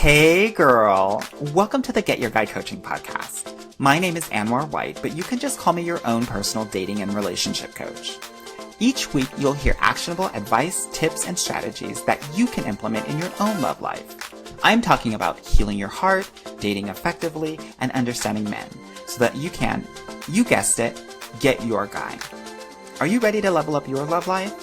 Hey girl, welcome to the Get Your Guy Coaching podcast. My name is Anwar White, but you can just call me your own personal dating and relationship coach. Each week, you'll hear actionable advice, tips, and strategies that you can implement in your own love life. I'm talking about healing your heart, dating effectively, and understanding men so that you can, you guessed it, get your guy. Are you ready to level up your love life?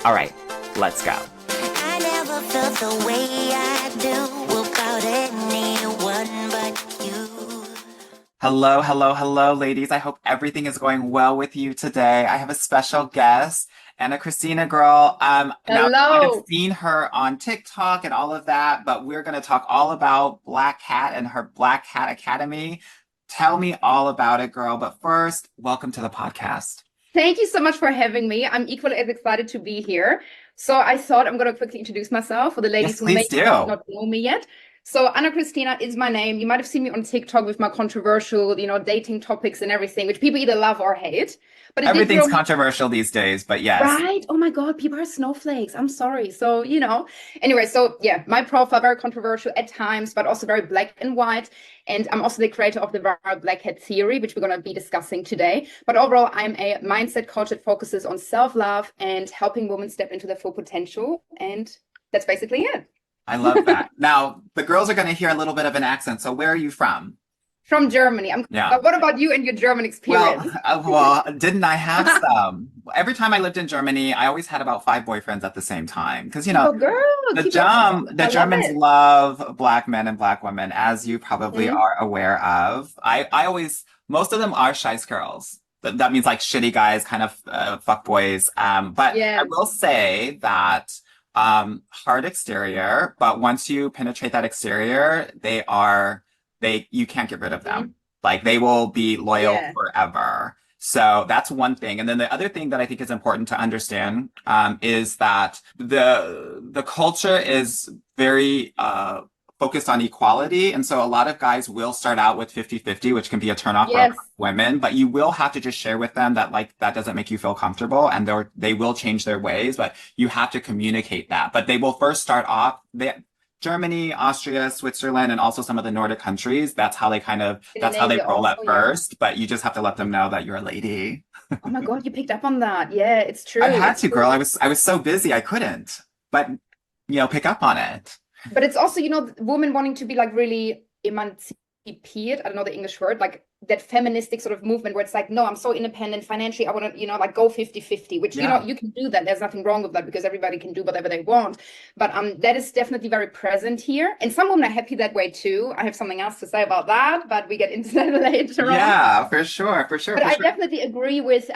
All right, let's go. I never felt the way I do about anyone but you. Hello, ladies. I hope everything is going well with you today. I have a special guest, KRISTINA girl. Now you might have seen her on TikTok and all of that, but we're going to talk all about Black Cat and her Black Cat Academy. Tell me all about it, girl. But first, welcome to the podcast. Thank you so much for having me. I'm equally as excited to be here. So I thought I'm going to quickly introduce myself for the ladies who may not know me yet. So KRISTINA is my name. You might have seen me on TikTok with my controversial, dating topics and everything, which people either love or hate. But everything's controversial these days, but yes. Right? Oh my God, people are snowflakes. I'm sorry. So, Anyway, so yeah, my profile, very controversial at times, but also very black and white. And I'm also the creator of the Viral Black Hat theory, which we're going to be discussing today. But overall, I'm a mindset coach that focuses on self-love and helping women step into their full potential. And that's basically it. I love that. Now, the girls are going to hear a little bit of an accent. So where are you from? From Germany. What about you and your German experience? Well, didn't I have some? Every time I lived in Germany, I always had about 5 boyfriends at the same time. Because, the Germans love Black men and Black women, as you probably are aware of. Most of them are shice girls. That means like shitty guys, kind of fuck boys. But I will say that hard exterior, but once you penetrate that exterior, you can't get rid of them. Like they will be loyal forever. So that's one thing. And then the other thing that I think is important to understand is that the culture is very focused on equality. And so a lot of guys will start out with 50-50, which can be a turnoff for women, but you will have to just share with them that that doesn't make you feel comfortable and they will change their ways, but you have to communicate that. But they will first start off, Germany, Austria, Switzerland, and also some of the Nordic countries. That's how they roll at first, but you just have to let them know that you're a lady. Oh my God, you picked up on that. Yeah, it's true. I had to, girl. I was so busy. I couldn't, but pick up on it. But it's also, women wanting to be like really emancipated. I don't know the English word, like that feministic sort of movement where it's like, no, I'm so independent financially. I want to, go 50-50, which, you can do that. There's nothing wrong with that because everybody can do whatever they want. But that is definitely very present here. And some women are happy that way too. I have something else to say about that, but we get into that later on. Yeah, for sure. But I definitely agree with,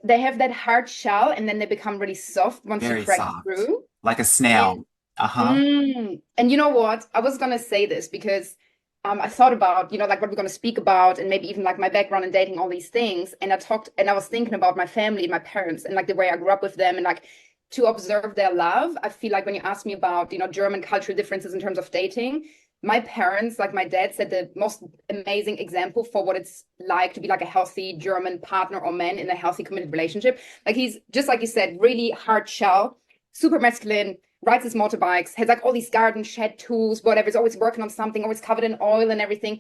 they have that hard shell and then they become really soft once you crack through. Like a snail. And you know what? I was going to say this because I thought about, what we're going to speak about and maybe even like my background in dating, all these things. And I was thinking about my family, my parents, and like the way I grew up with them and like to observe their love. I feel like when you ask me about, German cultural differences in terms of dating, my parents, like my dad, said the most amazing example for what it's like to be like a healthy German partner or man in a healthy committed relationship. Like he's just like you said, really hard shell, super masculine, rides his motorbikes, has like all these garden shed tools, whatever. He's always working on something, always covered in oil and everything.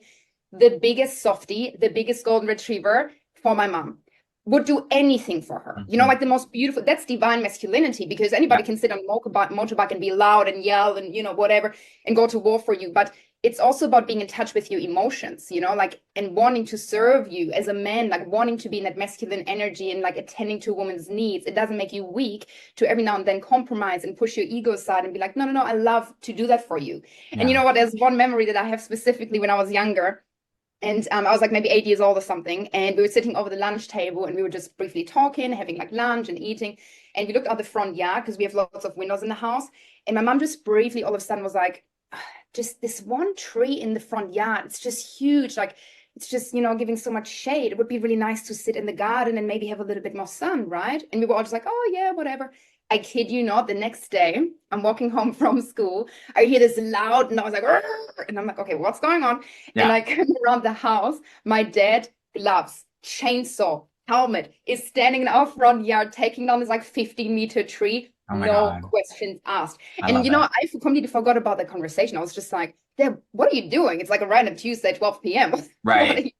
The biggest softie, the biggest golden retriever for my mom. Would do anything for her. Like the most beautiful, that's divine masculinity because anybody can sit on a motorbike and be loud and yell and, whatever and go to war for you. But it's also about being in touch with your emotions, and wanting to serve you as a man, like wanting to be in that masculine energy and like attending to a woman's needs. It doesn't make you weak to every now and then compromise and push your ego aside and be like, no, I love to do that for you. Yeah. And you know what? There's one memory that I have specifically when I was younger. And I was like maybe 8 years old or something. And we were sitting over the lunch table and we were just briefly talking, having like lunch and eating. And we looked out the front yard because we have lots of windows in the house. And my mom just briefly all of a sudden was like, just this one tree in the front yard. It's just huge. Like it's just, giving so much shade. It would be really nice to sit in the garden and maybe have a little bit more sun, right? And we were all just like, oh yeah, whatever. I kid you not, the next day, I'm walking home from school. I hear this loud noise, like, and I'm like, okay, what's going on? Yeah. And I come around the house. My dad, gloves, chainsaw, helmet, is standing in our front yard, taking down this like 15-meter tree. No questions asked. And I completely forgot about the conversation. I was just like, Dad, what are you doing? It's like a random Tuesday, 12 p.m. Right.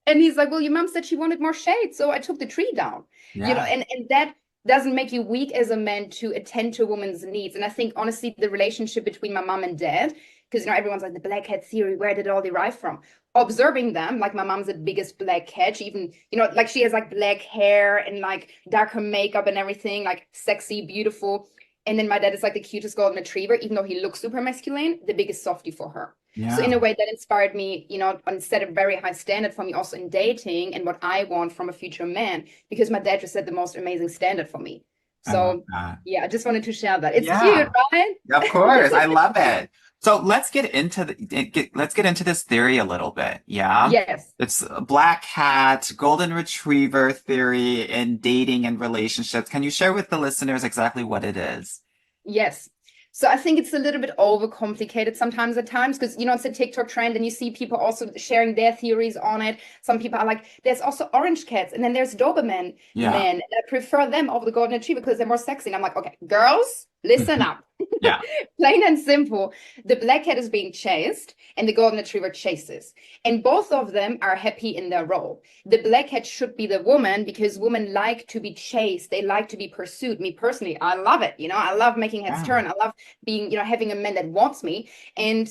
And he's like, well, your mom said she wanted more shade, so I took the tree down. Yeah. And that doesn't make you weak as a man to attend to a woman's needs. And I think honestly, the relationship between my mom and dad, because everyone's like the black cat theory, where did it all derive from? Observing them, like my mom's the biggest black cat. She even, like she has like black hair and like darker makeup and everything, like sexy, beautiful. And then my dad is like the cutest golden retriever, even though he looks super masculine, the biggest softie for her. So in a way that inspired me, and set a very high standard for me also in dating and what I want from a future man, because my dad just set the most amazing standard for me. So yeah, I just wanted to share that. It's cute, right? Of course. I love it. So let's get into this theory a little bit. Yeah. Yes. It's black cat, golden retriever theory in dating and relationships. Can you share with the listeners exactly what it is? Yes. So I think it's a little bit overcomplicated sometimes at times because, it's a TikTok trend and you see people also sharing their theories on it. Some people are like, there's also orange cats and then there's Doberman men. And I prefer them over the golden retriever because they're more sexy. And I'm like, okay, girls, listen up. Yeah. Plain and simple. The black cat is being chased and the golden retriever chases. And both of them are happy in their role. The black cat should be the woman because women like to be chased. They like to be pursued. Me personally, I love it. I love making heads turn. I love being, having a man that wants me. And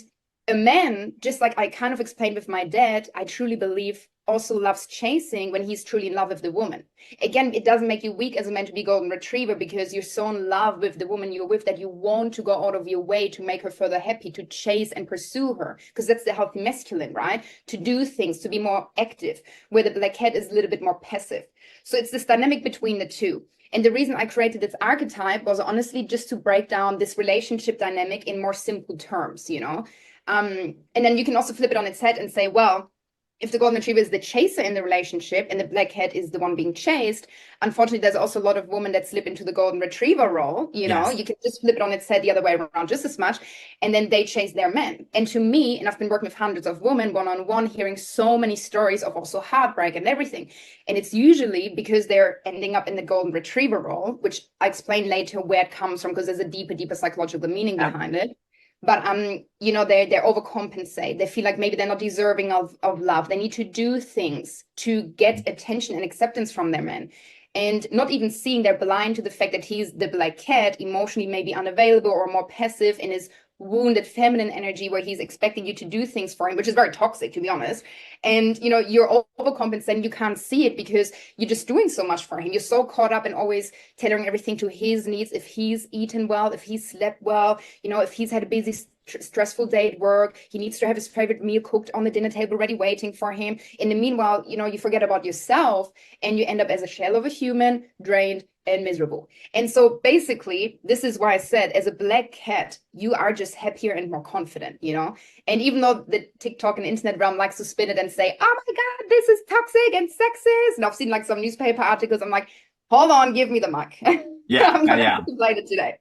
a man, just like I kind of explained with my dad, I truly believe also loves chasing when he's truly in love with the woman. Again, it doesn't make you weak as a man to be golden retriever because you're so in love with the woman you're with that you want to go out of your way to make her further happy, to chase and pursue her, because that's the healthy masculine, right? To do things, to be more active, where the black cat is a little bit more passive. So it's this dynamic between the two. And the reason I created this archetype was honestly just to break down this relationship dynamic in more simple terms, and then you can also flip it on its head and say, well, if the golden retriever is the chaser in the relationship and the black cat is the one being chased, unfortunately, there's also a lot of women that slip into the golden retriever role. You can just flip it on its head the other way around just as much. And then they chase their men. And to me, and I've been working with hundreds of women one-on-one, hearing so many stories of also heartbreak and everything. And it's usually because they're ending up in the golden retriever role, which I explain later where it comes from, because there's a deeper psychological meaning behind it. But they overcompensate. They feel like maybe they're not deserving of love. They need to do things to get attention and acceptance from their men. And not even seeing, they're blind to the fact that he's the black cat, emotionally maybe unavailable or more passive in his wounded feminine energy, where he's expecting you to do things for him, which is very toxic, to be honest. And you're overcompensating. You can't see it because you're just doing so much for him. You're so caught up in always tailoring everything to his needs. If he's eaten well, if he's slept well, if he's had a busy stressful day at work, he needs to have his favorite meal cooked on the dinner table ready waiting for him. In the meanwhile, you forget about yourself and you end up as a shell of a human, drained and miserable. And so basically, this is why I said, as a black cat, you are just happier and more confident, And even though the TikTok and internet realm likes to spin it and say, oh my God, this is toxic and sexist. And I've seen like some newspaper articles. I'm like, hold on, give me the mic. Yeah. I'm not going to play it today.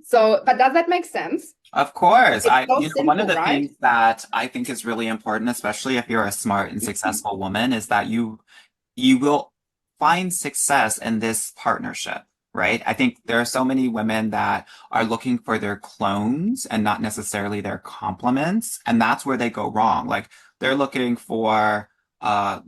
So, but does that make sense? Of course. Simple, one of the right? things that I think is really important, especially if you're a smart and successful woman, is that you will find success in this partnership, right? I think there are so many women that are looking for their clones and not necessarily their complements. And that's where they go wrong. Like they're looking for,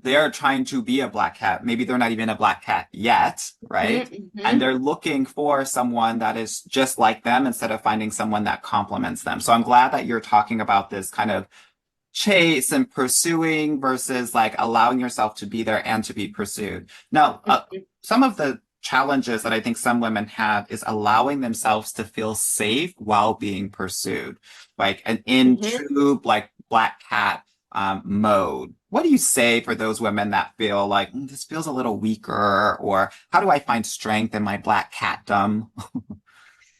they're trying to be a black cat. Maybe they're not even a black cat yet, right? Mm-hmm. And they're looking for someone that is just like them instead of finding someone that complements them. So I'm glad that you're talking about this kind of chase and pursuing versus like allowing yourself to be there and to be pursued. Now, some of the challenges that I think some women have is allowing themselves to feel safe while being pursued, like an in true like black cat mode. What do you say for those women that feel like this feels a little weaker, or how do I find strength in my black catdom?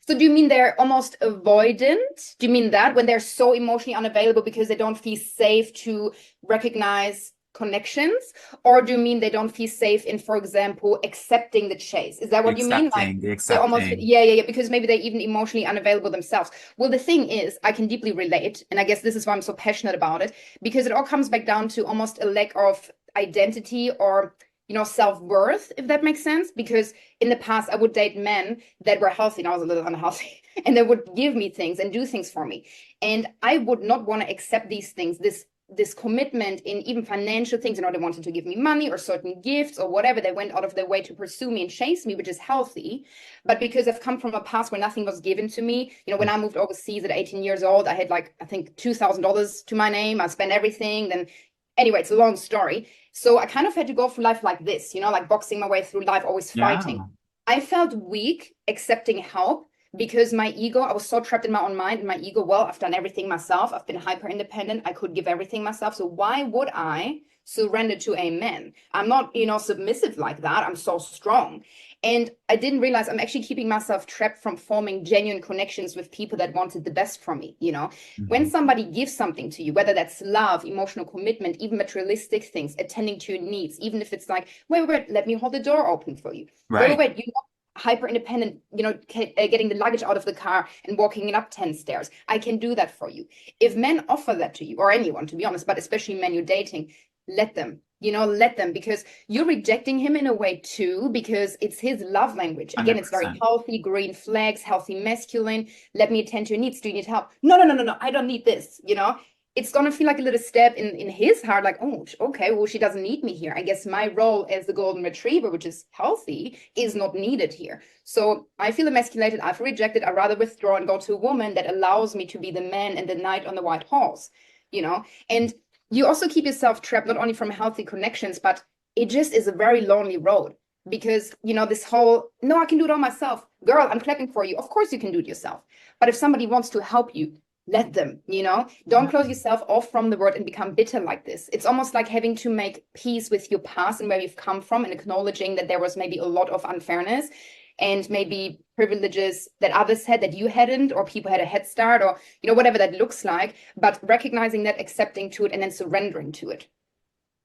So do you mean they're almost avoidant? Do you mean that when they're so emotionally unavailable because they don't feel safe to recognize connections? Or do you mean they don't feel safe in, for example, accepting the chase? Is that what you mean? Like they're almost, yeah, because maybe they're even emotionally unavailable themselves. Well, the thing is, I can deeply relate. And I guess this is why I'm so passionate about it, because it all comes back down to almost a lack of identity or self-worth, if that makes sense. Because in the past, I would date men that were healthy and I was a little unhealthy. and they would give me things and do things for me. And I would not want to accept these things, this commitment in even financial things. They wanted to give me money or certain gifts or whatever. They went out of their way to pursue me and chase me, which is healthy. But because I've come from a past where nothing was given to me, when I moved overseas at 18 years old, I had like, I think $2,000 to my name. I spent everything. Then anyway, it's a long story. So I kind of had to go through life like this, like boxing my way through life, always fighting. I felt weak accepting help because my ego, I was so trapped in my own mind and my ego, well, I've done everything myself. I've been hyper independent. I could give everything myself. So why would I surrender to a man? I'm not, submissive like that. I'm so strong. And I didn't realize I'm actually keeping myself trapped from forming genuine connections with people that wanted the best from me. When somebody gives something to you, whether that's love, emotional commitment, even materialistic things, attending to your needs, even if it's like, wait, let me hold the door open for you. Right. Wait, hyper independent, getting the luggage out of the car and walking it up 10 stairs. I can do that for you. If men offer that to you, or anyone, to be honest, but especially men you're dating, let them, because you're rejecting him in a way too, because it's his love language. Again, 100%. It's very healthy, green flags, healthy masculine. Let me attend to your needs. Do you need help? No, I don't need this, It's going to feel like a little step in his heart, like, oh, okay, well, she doesn't need me here. I guess my role as the golden retriever, which is healthy, is not needed here. So I feel emasculated. I feel rejected. I'd rather withdraw and go to a woman that allows me to be the man and the knight on the white horse, And you also keep yourself trapped, not only from healthy connections, but it just is a very lonely road. Because, this whole, no, I can do it all myself. Girl, I'm clapping for you. Of course you can do it yourself. But if somebody wants to help you, let them, don't close yourself off from the world and become bitter like this. It's almost like having to make peace with your past and where you've come from, and acknowledging that there was maybe a lot of unfairness and maybe privileges that others had that you hadn't, or people had a head start, or, whatever that looks like, but recognizing that, accepting to it, and then surrendering to it.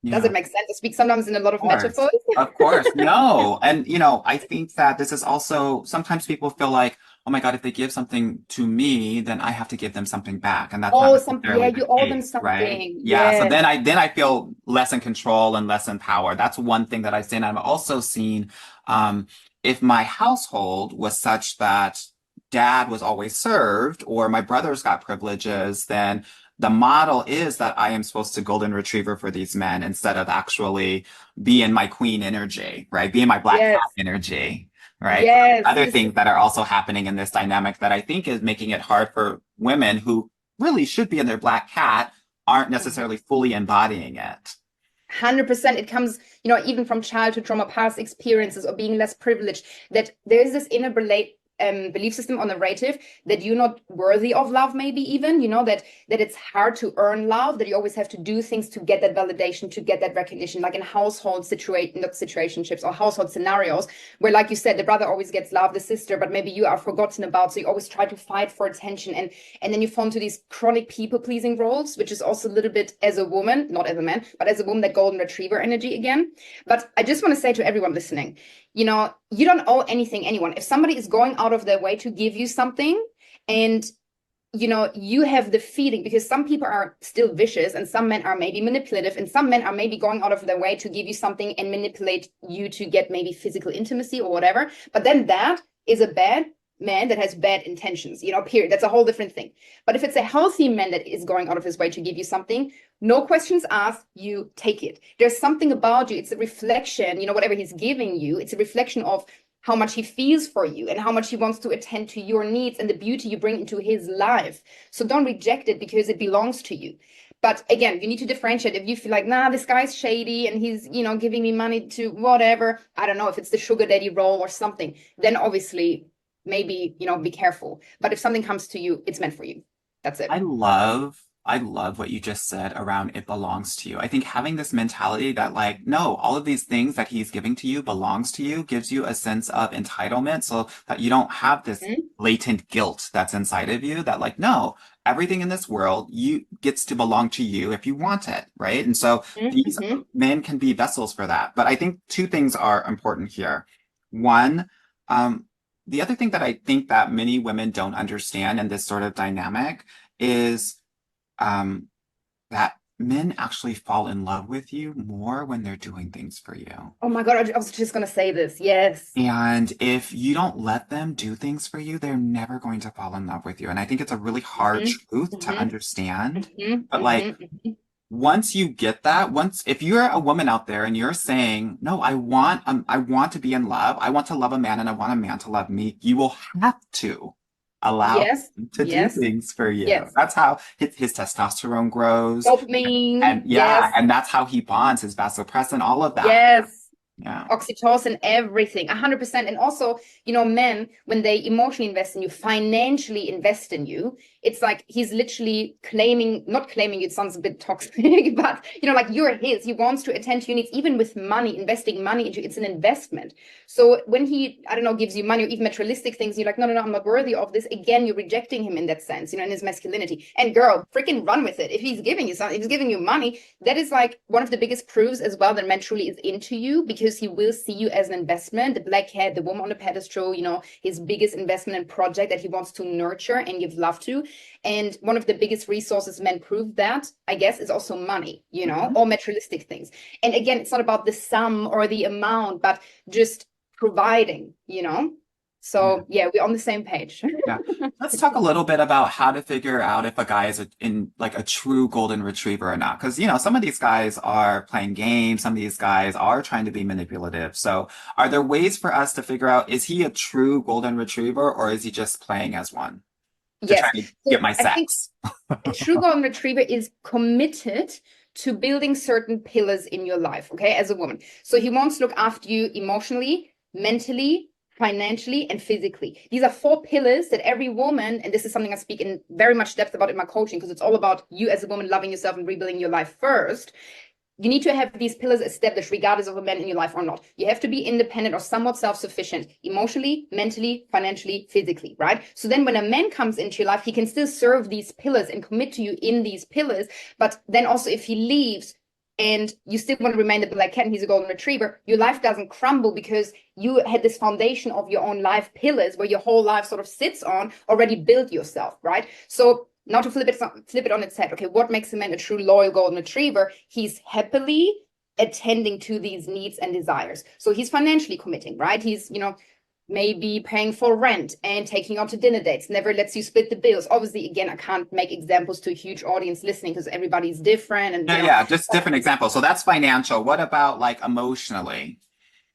Yeah. Does it make sense? I speak sometimes in a lot of metaphors. Of course. No. And, I think that this is also, sometimes people feel like, oh my God, if they give something to me, then I have to give them something back. And that's not something. Yeah, you owe them something. Right? Yeah. So then I feel less in control and less in power. That's one thing that I've seen. I've also seen, if my household was such that dad was always served or my brothers got privileges, then the model is that I am supposed to golden retriever for these men instead of actually be in my queen energy, right? Be in my black cat energy, right? Yes. Other things that are also happening in this dynamic that I think is making it hard for women who really should be in their black cat aren't necessarily fully embodying it. 100%. It comes, even from childhood trauma, past experiences, or being less privileged, that there is this inner belief system or narrative that you're not worthy of love, maybe even, that it's hard to earn love, that you always have to do things to get that validation, to get that recognition, like in household situationships or household scenarios where, like you said, the brother always gets love, the sister, but maybe you are forgotten about. So you always try to fight for attention. And then you fall into these chronic people pleasing roles, which is also a little bit, as a woman, not as a man, but as a woman, that golden retriever energy again. But I just want to say to everyone listening, you don't owe anyone. If somebody is going out of their way to give you something, and you have the feeling, because some people are still vicious and some men are maybe manipulative, and some men are maybe going out of their way to give you something and manipulate you to get maybe physical intimacy or whatever, but then that is a bad man that has bad intentions, period. That's a whole different thing. But if it's a healthy man that is going out of his way to give you something, no questions asked, you take it. There's something about you. It's a reflection, whatever he's giving you, it's a reflection of how much he feels for you and how much he wants to attend to your needs and the beauty you bring into his life. So don't reject it because it belongs to you. But again, you need to differentiate. If you feel like, nah, this guy's shady and he's, giving me money to whatever, I don't know if it's the sugar daddy role or something, then obviously maybe, be careful. But if something comes to you, it's meant for you. That's it. I love what you just said around it belongs to you. I think having this mentality that, like, no, all of these things that he's giving to you belongs to you gives you a sense of entitlement, so that you don't have this latent guilt that's inside of you that, like, no, everything in this world gets to belong to you if you want it, right? And so these men can be vessels for that. But I think two things are important here. One, the other thing that I think that many women don't understand in this sort of dynamic is that men actually fall in love with you more when they're doing things for you. Oh my God, I was just gonna say this. Yes. And if you don't let them do things for you, they're never going to fall in love with you. And I think it's a really hard hmm truth to hmm understand. hmm But like, once you get that, once if you're a woman out there and you're saying, "No, I want to be in love. I want to love a man and I want a man to love me," you will have to allow Yes. him to do Yes. things for you. Yes. That's how his testosterone grows. Dopamine. And Yes. yeah, and that's how he bonds, his vasopressin, all of that. Yes. Yeah. Oxytocin, everything, 100%. And also, men, when they emotionally invest in you, financially invest in you, it's like he's literally not claiming you, it sounds a bit toxic, but, like you're his. He wants to attend to your needs, even with money, investing money into it's an investment. So when he, I don't know, gives you money or even materialistic things, you're like, no, no, no, I'm not worthy of this. Again, you're rejecting him in that sense, in his masculinity. And girl, freaking run with it. If he's giving you something, if he's giving you money, that is like one of the biggest proofs as well that man truly is into you, because he will see you as an investment. The black cat, the woman on the pedestal, his biggest investment and project that he wants to nurture and give love to. And one of the biggest resources men prove that, I guess, is also money, or materialistic things. And again, it's not about the sum or the amount, but just providing, So yeah, we're on the same page. Yeah. Let's talk a little bit about how to figure out if a guy is in like a true golden retriever or not. Because, some of these guys are playing games. Some of these guys are trying to be manipulative. So are there ways for us to figure out, is he a true golden retriever or is he just playing as one to Yes. try to So get my I think sex? a true golden retriever is committed to building certain pillars in your life, okay, as a woman. So he wants to look after you emotionally, mentally, financially, and physically. These are 4 pillars that every woman, and this is something I speak in very much depth about in my coaching, because it's all about you as a woman loving yourself and rebuilding your life first. You need to have these pillars established regardless of a man in your life or not. You have to be independent or somewhat self-sufficient emotionally, mentally, financially, physically, right? So then when a man comes into your life, he can still serve these pillars and commit to you in these pillars. But then also if he leaves and you still want to remain the black cat and he's a golden retriever, your life doesn't crumble because you had this foundation of your own life pillars where your whole life sort of sits on, already built yourself, right? So now to flip it on its head. Okay, what makes a man a true loyal golden retriever? He's happily attending to these needs and desires. So he's financially committing, right? He's, maybe paying for rent and taking out to dinner dates, never lets you split the bills. Obviously, again, I can't make examples to a huge audience listening because everybody's different. And Yeah, just different examples. So that's financial. What about like emotionally?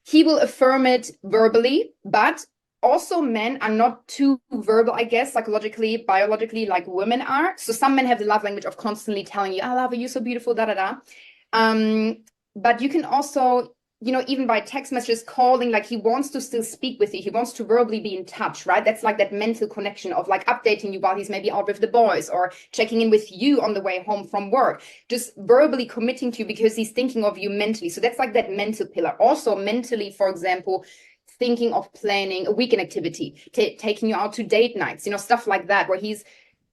He will affirm it verbally, but also men are not too verbal, I guess, psychologically, biologically, like women are. So some men have the love language of constantly telling you, I love you, you're so beautiful, da da da. But you can also, even by text messages, calling, like he wants to still speak with you. He wants to verbally be in touch, right? That's like that mental connection of like updating you while he's maybe out with the boys or checking in with you on the way home from work, just verbally committing to you because he's thinking of you mentally. So that's like that mental pillar. Also mentally, for example, thinking of planning a weekend activity, taking you out to date nights, stuff like that, where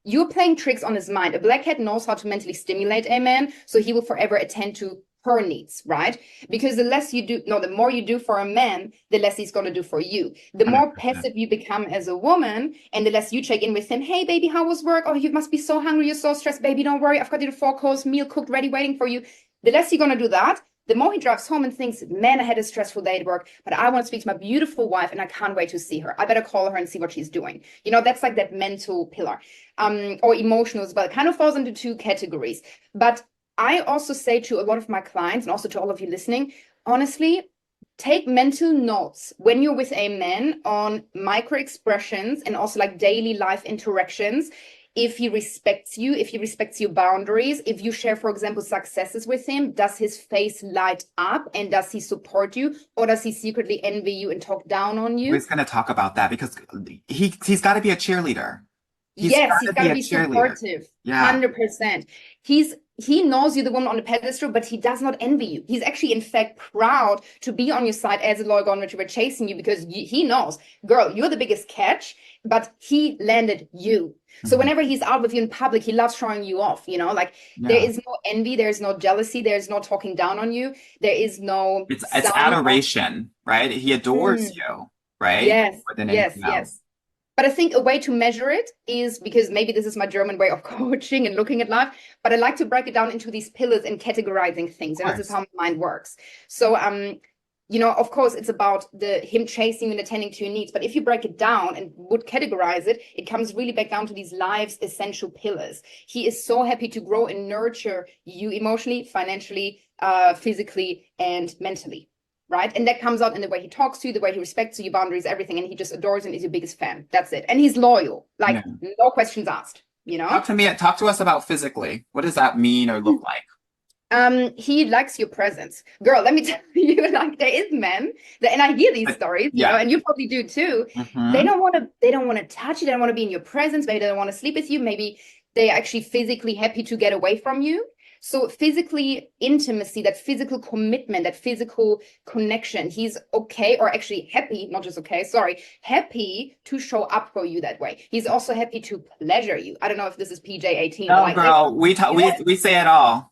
you're playing tricks on his mind. A black cat knows how to mentally stimulate a man, so he will forever attend to her needs, right? Because the more you do for a man, the less he's going to do for you. The more 100%. passive you become as a woman, and the less you check in with him. Hey, baby, how was work? Oh, you must be so hungry. You're so stressed. Baby, don't worry. I've got you the 4-course meal cooked, ready, waiting for you. The less you're going to do that, the more he drives home and thinks, man, I had a stressful day at work, but I want to speak to my beautiful wife and I can't wait to see her. I better call her and see what she's doing. That's like that mental pillar, or emotional as well. It kind of falls into 2 categories. But I also say to a lot of my clients and also to all of you listening, honestly, take mental notes when you're with a man on micro expressions and also like daily life interactions. If he respects you, if he respects your boundaries, if you share, for example, successes with him, does his face light up and does he support you, or does he secretly envy you and talk down on you? We're going to talk about that because he's got to be a cheerleader. Yes, he's got to be cheerleader. supportive. Yeah. 100%. He knows you're the woman on the pedestal, but he does not envy you. He's actually, in fact, proud to be on your side as a loyal golden retriever chasing you because he knows, girl, you're the biggest catch, but he landed you. So whenever he's out with you in public, he loves showing you off, there is no envy, there's no jealousy, there's no talking down on you, there is no It's adoration, right? He adores you, right? Yes, More than yes, anything yes. else. But I think a way to measure it is, because maybe this is my German way of coaching and looking at life, but I like to break it down into these pillars and categorizing things. And this is how my mind works. So, of course, it's about him chasing and attending to your needs. But if you break it down and would categorize it, it comes really back down to these life's essential pillars. He is so happy to grow and nurture you emotionally, financially, physically, and mentally. Right. And that comes out in the way he talks to you, the way he respects you, your boundaries, everything. And he just adores and is your biggest fan. That's it. And he's loyal, like no questions asked, Talk to us about physically. What does that mean or look like? He likes your presence. Girl, let me tell you, like there is men that, and I hear these stories, and you probably do too. They don't want to touch you. They don't want to be in your presence. Maybe they don't want to sleep with you. Maybe they're actually physically happy to get away from you. So physically intimacy, that physical commitment, that physical connection, he's okay, or actually happy, not just okay, sorry, happy to show up for you that way. He's also happy to pleasure you. I don't know if this is PJ-18. No, girl, we say it all.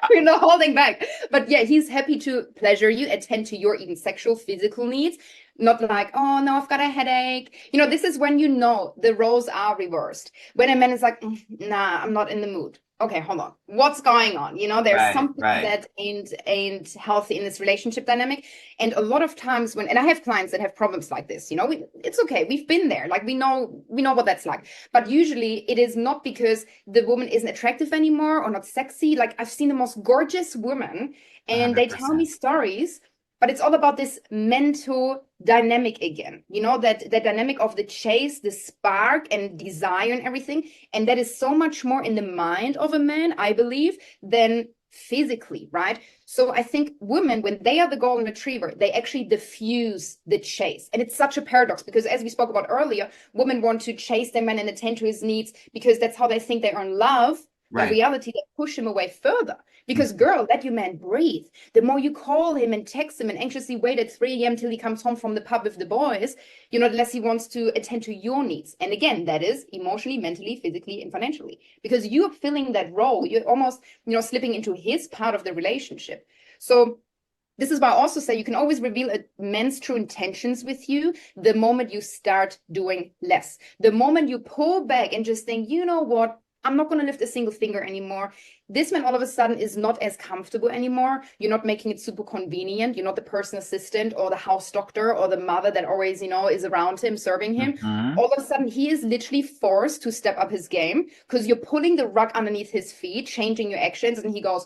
We're not holding back. But yeah, he's happy to pleasure you, attend to your even sexual, physical needs. Not like, oh, no, I've got a headache. This is when the roles are reversed. When a man is like, nah, I'm not in the mood. Okay, hold on. What's going on? There's something that ain't healthy in this relationship dynamic. And a lot of times and I have clients that have problems like this, it's okay. We've been there. Like we know what that's like. But usually it is not because the woman isn't attractive anymore or not sexy. Like I've seen the most gorgeous women and 100%. They tell me stories, but it's all about this mental dynamic again, that dynamic of the chase, the spark and desire and everything. And that is so much more in the mind of a man, I believe, than physically, right? So I think women, when they are the golden retriever, they actually diffuse the chase. And it's such a paradox because as we spoke about earlier, women want to chase their man and attend to his needs because that's how they think they earn love. Right. In reality, they push him away further. Because, girl, let your man breathe. The more you call him and text him and anxiously wait at 3 a.m. till he comes home from the pub with the boys, the less he wants to attend to your needs. And again, that is emotionally, mentally, physically, and financially. Because you're filling that role. You're almost, slipping into his part of the relationship. So this is why I also say you can always reveal a man's true intentions with you the moment you start doing less. The moment you pull back and just think, you know what? I'm not going to lift a single finger anymore. This man all of a sudden is not as comfortable anymore. You're not making it super convenient. You're not the personal assistant or the house doctor or the mother that always, is around him, serving him. Mm-hmm. All of a sudden, he is literally forced to step up his game because you're pulling the rug underneath his feet, changing your actions. And he goes,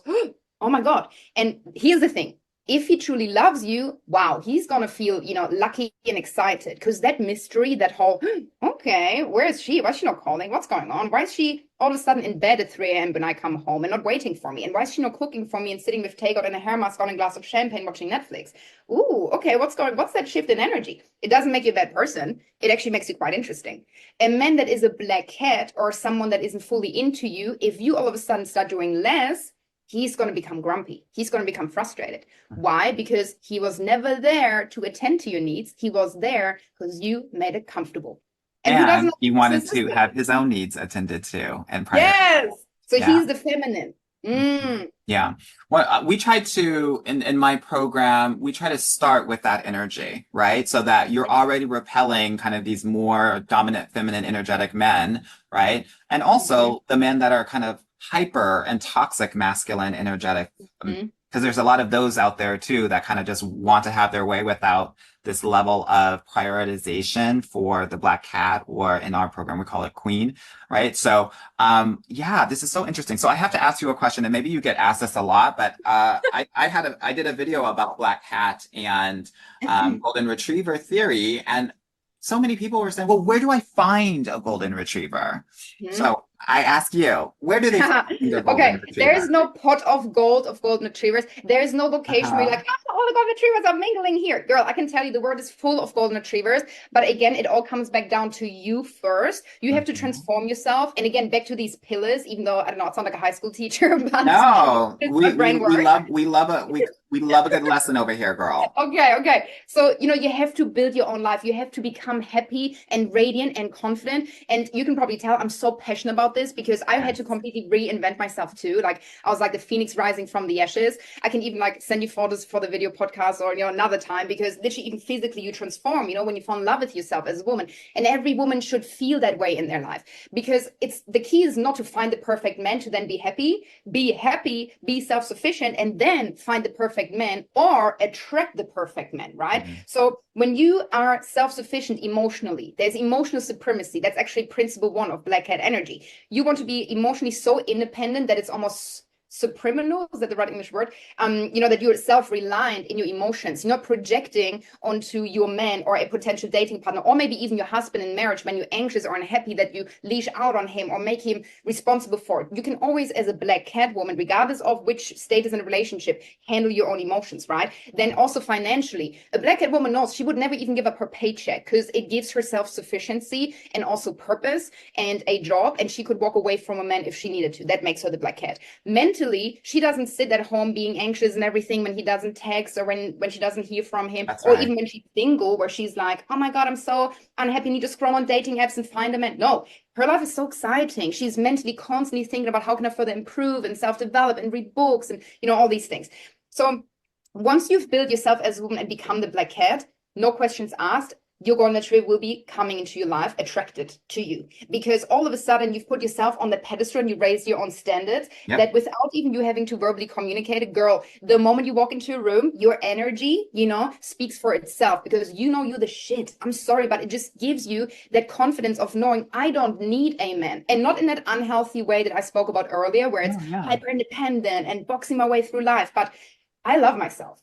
oh my God. And here's the thing. If he truly loves you, wow, he's going to feel, lucky and excited because that mystery, that whole, okay, where is she? Why is she not calling? What's going on? Why is she all of a sudden in bed at 3 a.m. when I come home and not waiting for me? And why is she not cooking for me and sitting with takeout and a hair mask on and a glass of champagne watching Netflix? Ooh, okay, what's that shift in energy? It doesn't make you a bad person. It actually makes you quite interesting. A man that is a black cat or someone that isn't fully into you, if you all of a sudden start doing less, he's going to become grumpy. He's going to become frustrated. Why? Because he was never there to attend to your needs. He was there because you made it comfortable. And he wanted to have his own needs attended to. Yes. So he's the feminine. Mm. Yeah. Well, we try to, in my program, we try to start with that energy, right? So that you're already repelling kind of these more dominant, feminine, energetic men, right? And also the men that are kind of hyper and toxic masculine energetic because there's a lot of those out there too that kind of just want to have their way without this level of prioritization for the black cat, or in our program we call it queen, right? So this is so interesting. So I have to ask you a question, and maybe you get asked this a lot, but I did a video about black cat and golden retriever theory, and so many people were saying, well, where do I find a golden retriever? So I ask you, where do they find their golden retriever? There's no pot of golden retrievers. There's no location where you're like, all the golden retrievers are mingling here. Girl, I can tell you the world is full of golden retrievers. But again, it all comes back down to you first. You have to transform yourself. And again, back to these pillars, even though, I don't know, I sound like a high school teacher. But no, we love a good lesson over here, girl. Okay. So, you have to build your own life. You have to become happy and radiant and confident. And you can probably tell I'm so passionate about this because I had to completely reinvent myself too. Like I was like the phoenix rising from the ashes. I can even send you photos for the video your podcast or, another time, because literally even physically you transform, when you fall in love with yourself as a woman. And every woman should feel that way in their life, because the key is not to find the perfect man to then be happy, be self-sufficient, and then find the perfect man or attract the perfect man, right? Mm-hmm. So when you are self-sufficient emotionally, there's emotional supremacy. That's actually principle 1 of Black Cat energy. You want to be emotionally so independent that it's almost subliminal, is that the right English word? That you're self-reliant in your emotions. You're not projecting onto your man or a potential dating partner, or maybe even your husband in marriage when you're anxious or unhappy, that you leash out on him or make him responsible for it. You can always, as a Black Cat woman, regardless of which status in a relationship, handle your own emotions, right? Then also financially, a Black Cat woman knows she would never even give up her paycheck, because it gives her self-sufficiency and also purpose and a job, and she could walk away from a man if she needed to. That makes her the Black Cat. Mentally, she doesn't sit at home being anxious and everything when he doesn't text, or when she doesn't hear from him. That's or right. even when she's single, where she's like, oh my God, I'm so unhappy, I need to scroll on dating apps and find a man. No, her life is so exciting. She's mentally constantly thinking about how can I further improve and self-develop and read books and all these things. So once you've built yourself as a woman and become the Black Cat, no questions asked, your golden retriever will be coming into your life, attracted to you, because all of a sudden you've put yourself on the pedestal and you raise your own standards. Yep. That without even you having to verbally communicate it, girl, the moment you walk into a room, your energy, speaks for itself, because you're the shit. I'm sorry, but it just gives you that confidence of knowing I don't need a man, and not in that unhealthy way that I spoke about earlier, where it's hyper independent and boxing my way through life. But I love myself,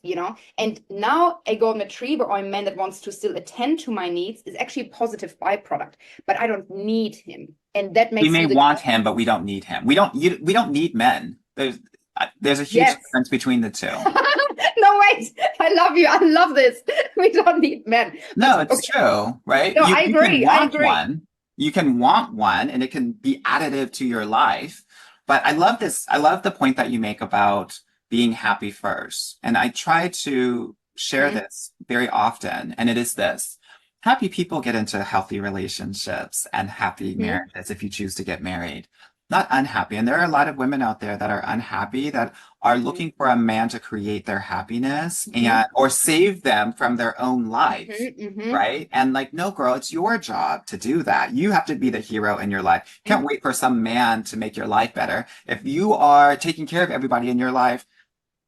and now a golden retriever or a man that wants to still attend to my needs is actually a positive byproduct, but I don't need him. And that makes we may want him, but we don't need him. We don't need men. There's a huge difference between the two. No, wait, I love you. I love this. We don't need men. No, it's true, right? No, I agree. You can want one, and it can be additive to your life. But I love this. I love the point that you make about being happy first. And I try to share this very often. And it is this: happy people get into healthy relationships and happy marriages if you choose to get married, not unhappy. And there are a lot of women out there that are unhappy, that are looking for a man to create their happiness and or save them from their own life, right? And no, girl, it's your job to do that. You have to be the hero in your life. Can't wait for some man to make your life better. If you are taking care of everybody in your life,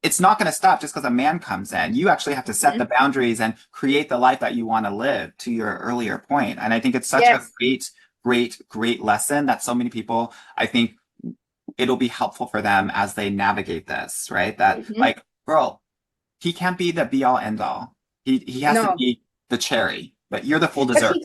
it's not going to stop just because a man comes in. You actually have to set the boundaries and create the life that you want to live, to your earlier point. And I think it's such a great lesson that so many people, I think it'll be helpful for them as they navigate this, right? That girl, he can't be the be all end all. He has to be the cherry, but you're the full dessert.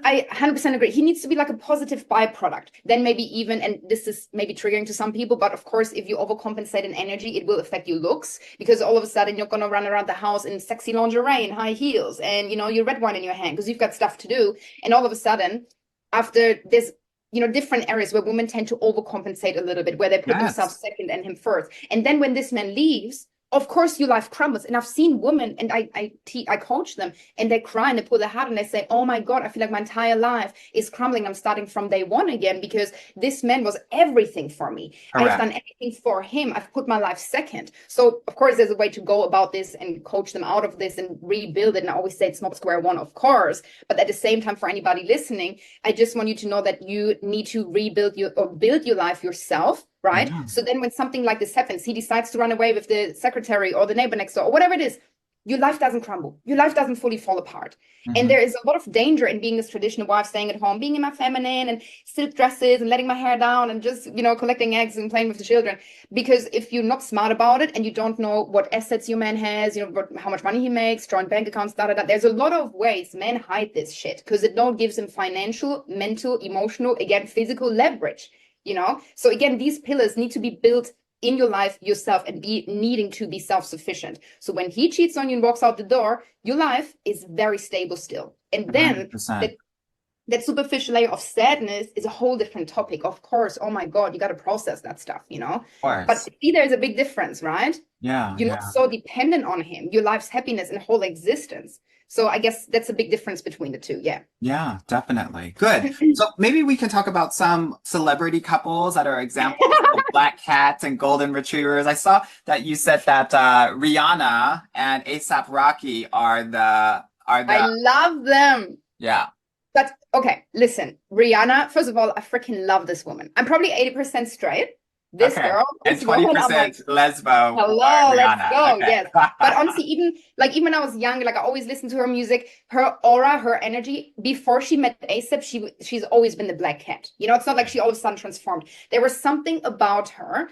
I 100% agree. He needs to be like a positive byproduct. Then maybe even, and this is maybe triggering to some people, but of course, if you overcompensate in energy, it will affect your looks, because all of a sudden you're going to run around the house in sexy lingerie and high heels and, your red wine in your hand because you've got stuff to do. And all of a sudden, after this, different areas where women tend to overcompensate a little bit, where they put themselves second and him first. And then when this man leaves, of course your life crumbles. And I've seen women, and I coach them, and they cry and they pull their heart and they say, oh my God, I feel like my entire life is crumbling. I'm starting from day one again, because this man was everything for me. Correct. I've done everything for him. I've put my life second. So of course there's a way to go about this and coach them out of this and rebuild it. And I always say it's not square one, of course, but at the same time, for anybody listening, I just want you to know that you need to build your life yourself. Right. Yeah. So then when something like this happens, he decides to run away with the secretary or the neighbor next door or whatever it is, your life doesn't crumble. Your life doesn't fully fall apart. And there is a lot of danger in being this traditional wife, staying at home, being in my feminine and silk dresses and letting my hair down and just, collecting eggs and playing with the children. Because if you're not smart about it and you don't know what assets your man has, how much money he makes, joint bank accounts, there's a lot of ways men hide this shit, because it don't gives them financial, mental, emotional, again, physical leverage. So again, these pillars need to be built in your life yourself and be needing to be self-sufficient. So when he cheats on you and walks out the door, your life is very stable still. And then that superficial layer of sadness is a whole different topic. Of course, oh my God, you got to process that stuff, But see, there's a big difference, right? Yeah. You're not so dependent on him, your life's happiness and whole existence. So I guess that's a big difference between the two. Yeah. Yeah, definitely. Good. So maybe we can talk about some celebrity couples that are examples of black cats and golden retrievers. I saw that you said that Rihanna and ASAP Rocky are I love them. yeah. But okay, listen, Rihanna, first of all, I freaking love this woman. I'm probably 80% straight. This Okay. girl, And this woman, I'm 20% like, lesbo for hello, let's Rihanna. go. Okay. Yes. But honestly, even when I was young, like I always listened to her music, her aura, her energy, before she met ASAP, she's always been the black cat. You know, it's not like she all of a sudden transformed. There was something about her.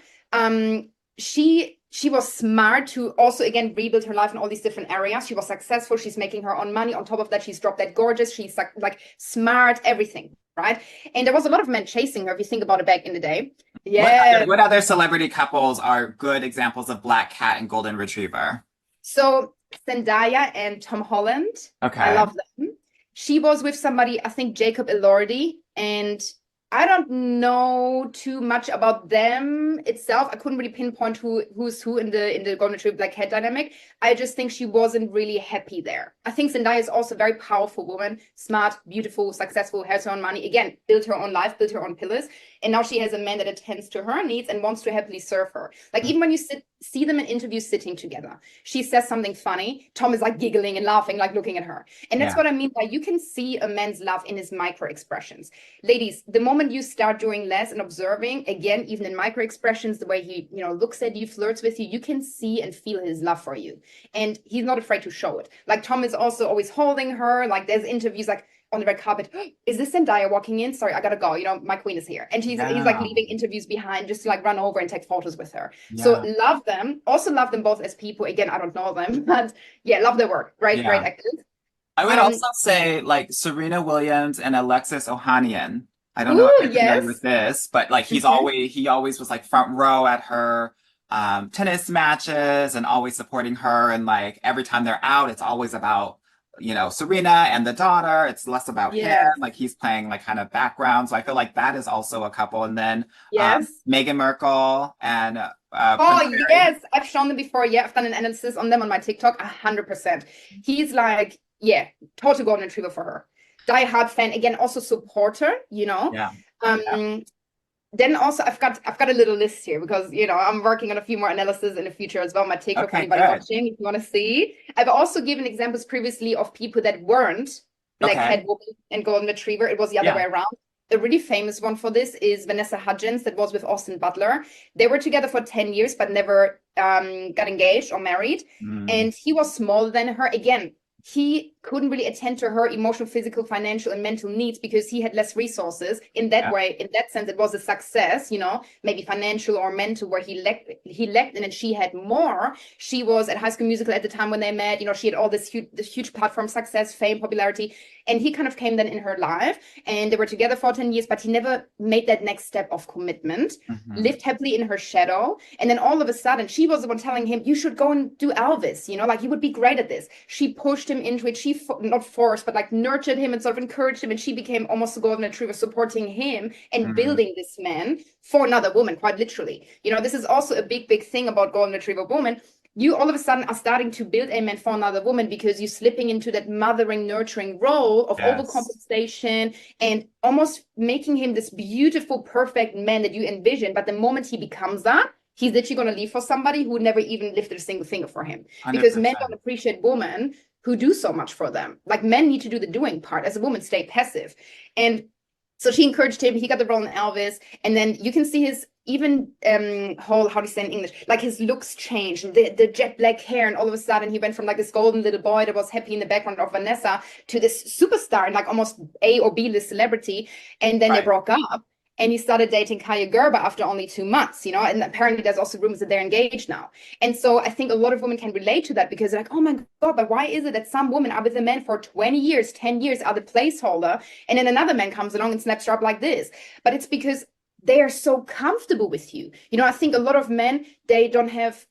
She was smart to also again rebuild her life in all these different areas. She was successful. She's making her own money. On top of that, she's dropped that gorgeous. She's like smart, everything, right? And there was a lot of men chasing her. If you think about it back in the day, yeah. What other celebrity couples are good examples of black cat and golden retriever? So Zendaya and Tom Holland. Okay. I love them. She was with somebody, I think Jacob Elordi, and I don't know too much about them itself. I couldn't really pinpoint who's who in the Golden Retriever Black Cat dynamic. I just think she wasn't really happy there. I think Zendaya is also a very powerful woman, smart, beautiful, successful, has her own money. Again, built her own life, built her own pillars. And now she has a man that attends to her needs and wants to happily serve her. Like even when you see them in interviews sitting together, she says something funny. Tom is like giggling and laughing, like looking at her. And that's what I mean by you can see a man's love in his micro expressions. Ladies, the moment you start doing less and observing, again, even in micro expressions, the way he, looks at you, flirts with you, you can see and feel his love for you. And he's not afraid to show it. Like Tom is also always holding her. Like there's interviews like on the red carpet, is this Zendaya walking in? Sorry, I gotta go. My queen is here. And he's like leaving interviews behind just to like run over and take photos with her. Yeah. So love them. Also love them both as people. Again, I don't know them, but yeah, love their work. Great actors. I would also say like Serena Williams and Alexis Ohanian. I don't know if you're familiar with this, but like he always was like front row at her tennis matches and always supporting her. And like every time they're out, it's always about Serena and the daughter. It's less about him. Like he's playing like kind of background. So I feel like that is also a couple. And then Meghan Markle and yes, I've shown them before. Yeah, I've done an analysis on them on my TikTok. 100%. He's like, total golden retriever for her. Die hard fan. Again, also supporter. Then also I've got a little list here because I'm working on a few more analysis in the future as well. My TikTok for anybody watching, if you want to see. I've also given examples previously of people that weren't like cat woman and golden retriever. It was the other way around. A really famous one for this is Vanessa Hudgens that was with Austin Butler. They were together for 10 years but never got engaged or married. And he was smaller than her. Again, he couldn't really attend to her emotional, physical, financial, and mental needs because he had less resources. In that way, in that sense, it was a success, maybe financial or mental, where he lacked, and then she had more. She was at High School Musical at the time when they met. She had all this huge platform, success, fame, popularity, and he kind of came then in her life, and they were together for 10 years, but he never made that next step of commitment. Lived happily in her shadow, and then all of a sudden, she was the one telling him, "You should go and do Elvis. Like you would be great at this." She pushed him into it. She not forced, but like nurtured him and sort of encouraged him, and she became almost a golden retriever, supporting him and building this man for another woman, quite literally. This is also a big thing about golden retriever woman. You all of a sudden are starting to build a man for another woman because you're slipping into that mothering, nurturing role of overcompensation and almost making him this beautiful, perfect man that you envision. But the moment he becomes that, he's literally going to leave for somebody who never even lifted a single finger for him. 100%. Because men don't appreciate women who do so much for them. Like men need to do the doing part. As a woman, stay passive. And so she encouraged him. He got the role in Elvis. And then you can see his even whole, how do you say in English? Like his looks changed, the jet black hair. And all of a sudden he went from like this golden little boy that was happy in the background of Vanessa to this superstar and like almost A or B list celebrity. And then they broke up. And he started dating Kaya Gerber after only 2 months, and apparently there's also rumors that they're engaged now. And so I think a lot of women can relate to that because they're like, oh my God, but why is it that some women are with a man for 20 years, 10 years, are the placeholder, and then another man comes along and snaps her up like this? But it's because they are so comfortable with you. I think a lot of men, they don't have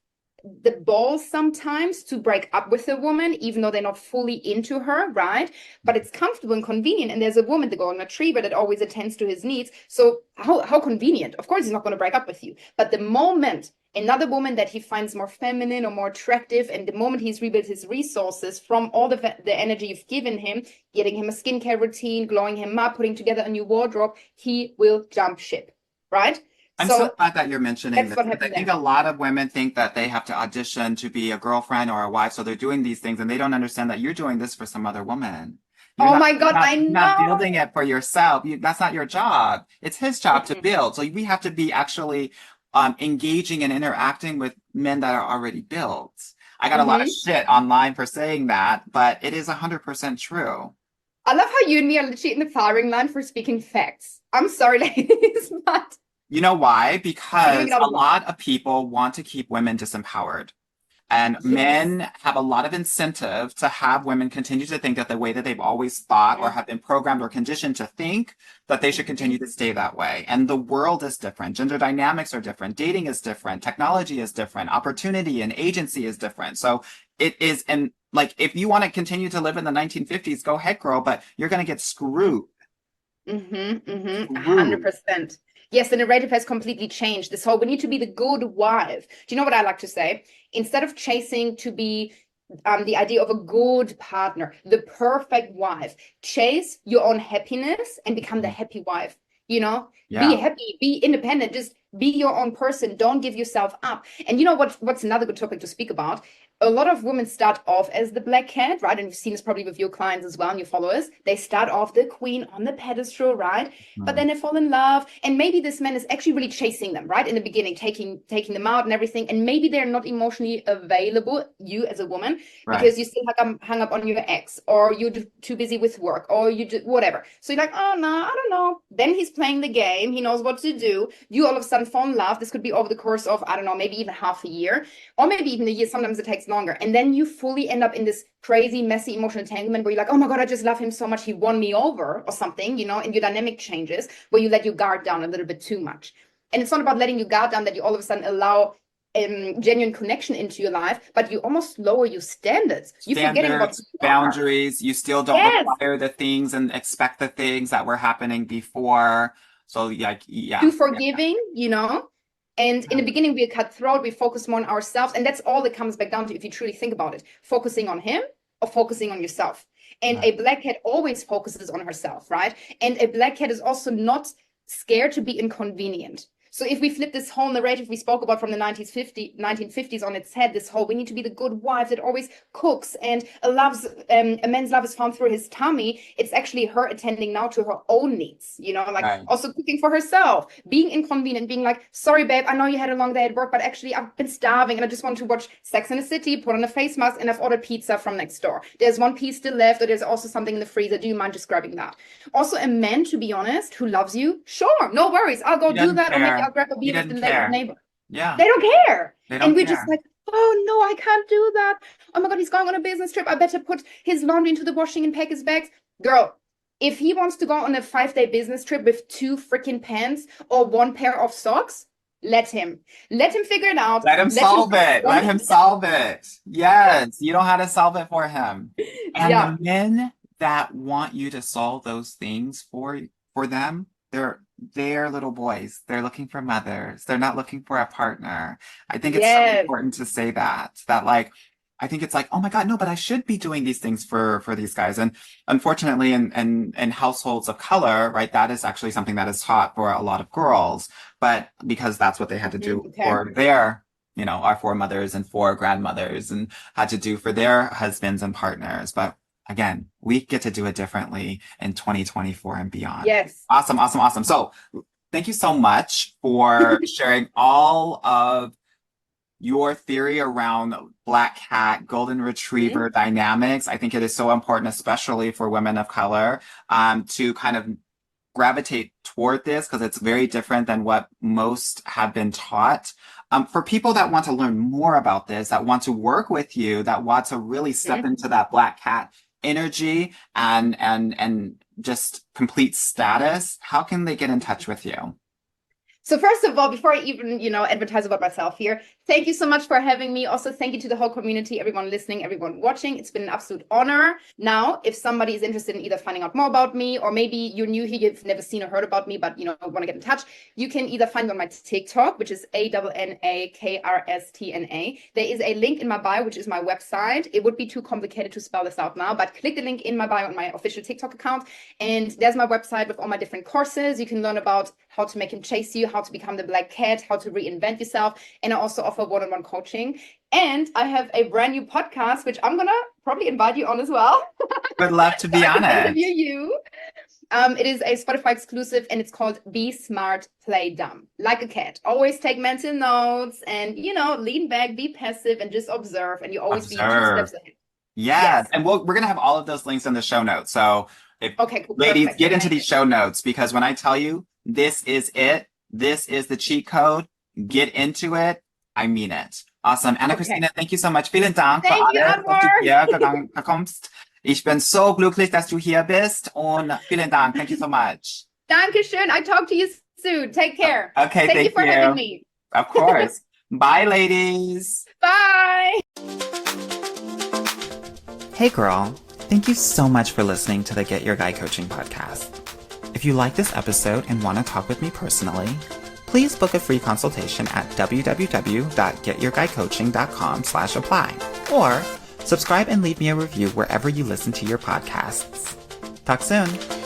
the balls sometimes to break up with a woman, even though they're not fully into her, right? But it's comfortable and convenient. And there's a woman, the golden retriever, that always attends to his needs. So how convenient. Of course, he's not going to break up with you. But the moment another woman that he finds more feminine or more attractive, and the moment he's rebuilt his resources from all the energy you've given him, getting him a skincare routine, glowing him up, putting together a new wardrobe, he will jump ship, right? I'm so So glad that you're mentioning that's this what because I happened think there. a lot of women think that they have to audition to be a girlfriend or a wife, so they're doing these things and they don't understand that you're doing this for some other woman. You're Oh not my you're God, not I you're not know. building it for yourself. That's not your job. It's his job to Mhm. build. So we have to be actually engaging and interacting with men that are already built. I got a lot of Mhm. shit online for saying that, but it is 100% true. I love how you and me are literally in the firing line for speaking facts. I'm sorry, ladies, but You know why? we're doing it Because out a of love. lot of people want to keep women disempowered. And Yes. men have a lot of incentive to have women continue to think that the way that they've always thought or Mhm. have been programmed or conditioned to think that they should continue Mhm. to stay that way. And the world is different. Gender dynamics are different. Dating is different. Technology is different. Opportunity and agency is different. So it is, and like, if you want to continue to live in the 1950s, go ahead, girl, but you're going to get screwed. Mm-hmm, mm-hmm, Screwed. 100%. Yes, the narrative has completely changed. This whole we need to be the good wife. Do you know what I like to say? Instead of chasing to be the idea of a good partner, the perfect wife, chase your own happiness and become the happy wife. You know, be Yeah. happy, be independent, just be your own person. Don't give yourself up. And you know what's another good topic to speak about? A lot of women start off as the black cat, right? And you've seen this probably with your clients as well and your followers. They start off the queen on the pedestal, right? But Mm. then they fall in love, and maybe this man is actually really chasing them, right? In the beginning, taking them out and everything, and maybe they're not emotionally available, you as a woman, Right. because you still hung up on your ex, or you're too busy with work, or you do whatever. So you're like, oh no, I don't know. Then he's playing the game. He knows what to do. You all of a sudden fall in love. This could be over the course of, I don't know, maybe even half a year, or maybe even a year. Sometimes it takes longer. And then you fully end up in this crazy, messy emotional entanglement where you're like, oh my God, I just love him so much. He won me over or something, and your dynamic changes where you let your guard down a little bit too much. And it's not about letting your guard down that you all of a sudden allow genuine connection into your life, but you almost lower your standards. You're forgetting about who Standards, you are. boundaries, you still don't Yes, require the things and expect the things that were happening before. So like, too yeah. forgiving. And in the beginning, we're cutthroat, we focus more on ourselves. And that's all it comes back down to if you truly think about it, focusing on him or focusing on yourself. And Right. a black cat always focuses on herself, right? And a black cat is also not scared to be inconvenient. So if we flip this whole narrative we spoke about from the 1950s on its head, this whole we need to be the good wife that always cooks and loves a man's love is found through his tummy. It's actually her attending now to her own needs, like Right. also cooking for herself, being inconvenient, being like, sorry, babe, I know you had a long day at work, but actually I've been starving and I just want to watch Sex in the City, put on a face mask, and I've ordered pizza from next door. There's one piece still left, or there's also something in the freezer. Do you mind just grabbing that? Also, a man, to be honest, who loves you, sure, no worries. I'll go He do doesn't that, or maybe care. I'll grab a He beer with the doesn't care. neighbor. Yeah. They don't care. They And don't we're just care. like, oh no, I can't do that. Oh my God, he's going on a business trip. I better put his laundry into the washing and pack his bags. Girl, if he wants to go on a 5-day business trip with 2 freaking pants or 1 pair of socks, let him. Let him figure it out. Let him Let him solve it. Let him solve it. Yes. You know how to solve it for him. And yeah. the men that want you to solve those things for them, they're little boys. They're looking for mothers. They're not looking for a partner. I think it's so Yes. important to say that like I think it's like, oh my God, no, but I should be doing these things for these guys. And unfortunately in households of color, right, that is actually something that is taught for a lot of girls. But because that's what they had to do Okay. for their, our foremothers and foregrandmothers and had to do for their husbands and partners. But again, we get to do it differently in 2024 and beyond. Yes. Awesome, awesome, awesome. So thank you so much for sharing all of your theory around black cat, golden retriever Mhm. dynamics. I think it is so important, especially for women of color, to kind of gravitate toward this because it's very different than what most have been taught. For people that want to learn more about this, that want to work with you, that want to really step Mhm. into that black cat energy and just complete status, how can they get in touch with you? So first of all, before I even, advertise about myself here, thank you so much for having me. Also, thank you to the whole community, everyone listening, everyone watching. It's been an absolute honor. Now, if somebody is interested in either finding out more about me, or maybe you're new here, you've never seen or heard about me, but want to get in touch, you can either find me on my TikTok, which is ANNAKRSTNA. There is a link in my bio, which is my website. It would be too complicated to spell this out now, but click the link in my bio on my official TikTok account, and there's my website with all my different courses. You can learn about how to make him chase you, how to become the black cat, how to reinvent yourself. And I also offer one-on-one coaching. And I have a brand new podcast, which I'm gonna probably invite you on as well. Would love to be on it. Interview you. It is a Spotify exclusive, and it's called Be Smart, Play Dumb. Like a cat. Always take mental notes and, lean back, be passive, and just observe. And you always be 2 steps ahead. Yes. And we're going to have all of those links in the show notes. So okay, cool, ladies, perfect. get into these show notes, because when I tell you this is it, this is the cheat code, get into it, I mean it. Awesome. Anna-Kristina, thank you so much. Vielen Dank für alles, was du hier kommst. Ich bin so glücklich, dass du hier bist, und vielen Dank. Thank you so much. Dankeschön. I talk to you soon. Take care. Okay, thank you for having me. Of course. Bye, ladies. Bye. Hey, girl. Thank you so much for listening to the Get Your Guy Coaching podcast. If you like this episode and want to talk with me personally, please book a free consultation at www.getyourguycoaching.com/apply, or subscribe and leave me a review wherever you listen to your podcasts. Talk soon.